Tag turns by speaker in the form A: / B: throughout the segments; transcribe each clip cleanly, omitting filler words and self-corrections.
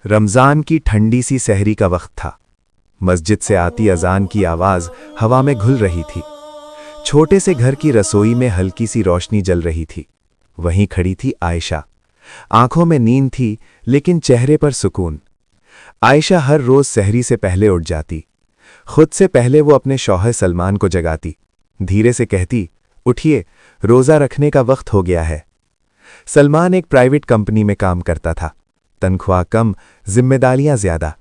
A: रमज़ान की ठंडी सी सहरी का वक्त था। मस्जिद से आती अजान की आवाज़ हवा में घुल रही थी। छोटे से घर की रसोई में हल्की सी रोशनी जल रही थी। वहीं खड़ी थी आयशा। आंखों में नींद थी लेकिन चेहरे पर सुकून। आयशा हर रोज़ सहरी से पहले उठ जाती। खुद से पहले वो अपने शौहर सलमान को जगाती। धीरे से कहती, उठिए, रोज़ा रखने का वक्त हो गया है। सलमान एक प्राइवेट कंपनी में काम करता था। तनख्वाह कम, जिम्मेदारियां ज्यादा।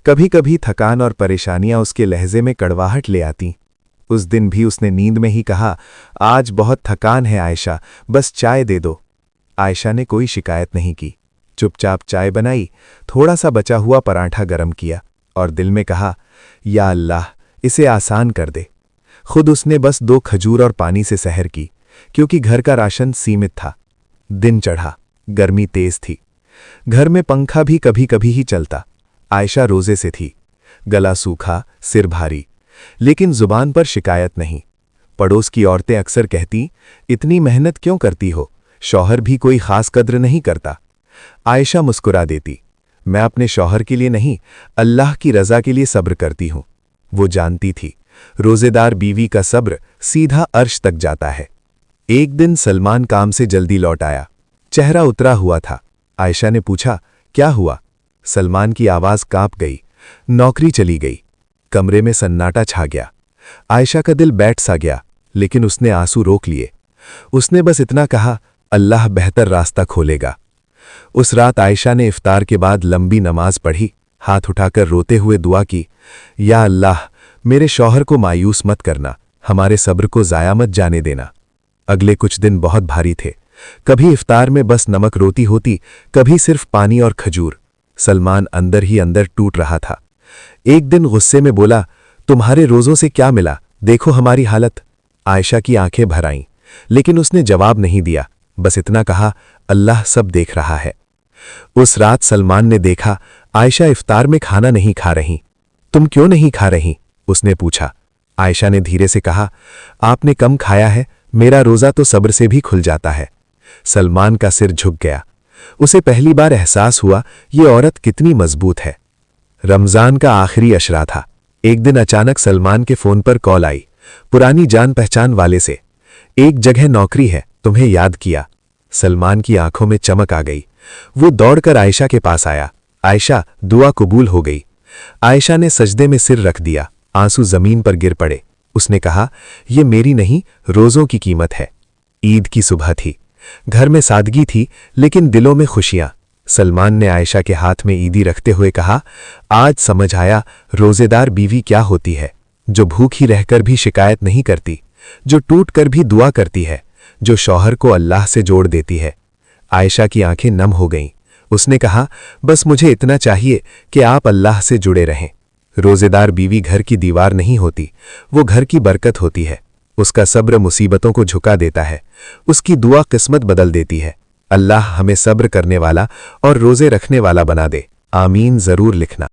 A: कभी कभी थकान और परेशानियां उसके लहजे में कड़वाहट ले आती। उस दिन भी उसने नींद में ही कहा, आज बहुत थकान है आयशा, बस चाय दे दो। आयशा ने कोई शिकायत नहीं की। चुपचाप चाय बनाई, थोड़ा सा बचा हुआ पराठा गरम किया और दिल में कहा, या अल्लाह, इसे आसान कर दे। खुद उसने बस 2 खजूर और पानी से सहर की, क्योंकि घर का राशन सीमित था। दिन चढ़ा, गर्मी तेज थी। घर में पंखा भी कभी कभी ही चलता। आयशा रोजे से थी, गला सूखा, सिर भारी, लेकिन जुबान पर शिकायत नहीं। पड़ोस की औरतें अक्सर कहती, इतनी मेहनत क्यों करती हो, शौहर भी कोई खास कद्र नहीं करता। आयशा मुस्कुरा देती, मैं अपने शौहर के लिए नहीं, अल्लाह की रजा के लिए सब्र करती हूं। वो जानती थी, रोजेदार बीवी का सब्र सीधा अर्श तक जाता है। एक दिन सलमान काम से जल्दी लौट आया। चेहरा उतरा हुआ था। आयशा ने पूछा, क्या हुआ? सलमान की आवाज कांप गई, नौकरी चली गई। कमरे में सन्नाटा छा गया। आयशा का दिल बैठ सा गया, लेकिन उसने आंसू रोक लिए। उसने बस इतना कहा, अल्लाह बेहतर रास्ता खोलेगा। उस रात आयशा ने इफ्तार के बाद लंबी नमाज पढ़ी, हाथ उठाकर रोते हुए दुआ की, या अल्लाह, मेरे शौहर को मायूस मत करना, हमारे सब्र को ज़ाया मत जाने देना। अगले कुछ दिन बहुत भारी थे। कभी इफ्तार में बस नमक रोटी होती, कभी सिर्फ पानी और खजूर। सलमान अंदर ही अंदर टूट रहा था। एक दिन गुस्से में बोला, तुम्हारे रोज़ों से क्या मिला, देखो हमारी हालत। आयशा की आंखें भर आईं, लेकिन उसने जवाब नहीं दिया, बस इतना कहा, अल्लाह सब देख रहा है। उस रात सलमान ने देखा, आयशा इफ्तार में खाना नहीं खा रही। तुम क्यों नहीं खा रही? उसने पूछा। आयशा ने धीरे से कहा, आपने कम खाया है, मेरा रोज़ा तो सब्र से भी खुल जाता है। सलमान का सिर झुक गया। उसे पहली बार एहसास हुआ, ये औरत कितनी मजबूत है। रमज़ान का आखिरी अशरा था। एक दिन अचानक सलमान के फोन पर कॉल आई, पुरानी जान पहचान वाले से। एक जगह नौकरी है, तुम्हें याद किया। सलमान की आंखों में चमक आ गई। वो दौड़कर आयशा के पास आया। आयशा, दुआ कबूल हो गई। आयशा ने सजदे में सिर रख दिया, आंसू जमीन पर गिर पड़े। उसने कहा, यह मेरी नहीं, रोज़ों की कीमत है। ईद की सुबह थी। घर में सादगी थी, लेकिन दिलों में खुशियां। सलमान ने आयशा के हाथ में ईदी रखते हुए कहा, आज समझ आया रोजेदार बीवी क्या होती है, जो भूखी रहकर भी शिकायत नहीं करती, जो टूट कर भी दुआ करती है, जो शौहर को अल्लाह से जोड़ देती है। आयशा की आंखें नम हो गईं। उसने कहा, बस मुझे इतना चाहिए कि आप अल्लाह से जुड़े रहें। रोजेदार बीवी घर की दीवार नहीं होती, वो घर की बरकत होती है। उसका सब्र मुसीबतों को झुका देता है, उसकी दुआ किस्मत बदल देती है। अल्लाह हमें सब्र करने वाला और रोजे रखने वाला बना दे। आमीन जरूर लिखना।